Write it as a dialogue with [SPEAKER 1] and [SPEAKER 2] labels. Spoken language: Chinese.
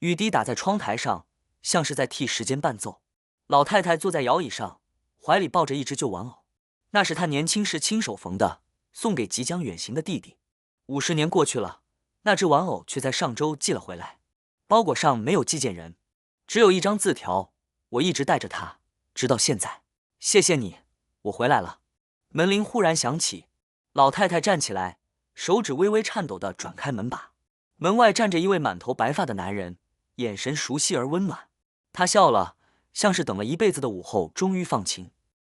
[SPEAKER 1] 雨滴打在窗台上，像是在替时间伴奏。老太太坐在摇椅上，怀里抱着一只旧玩偶，那是她年轻时亲手缝的，送给即将远行的弟弟。50年过去了，那只玩偶却在上周寄了回来，包裹上没有寄件人，只有一张字条。我一直带着它，直到现在。谢谢你，我回来了。门铃忽然响起，老太太站起来，手指微微颤抖地转开门把。门外站着一位满头白发的男人，眼神熟悉而温暖。他笑了，像是等了一辈子的午后终于放晴。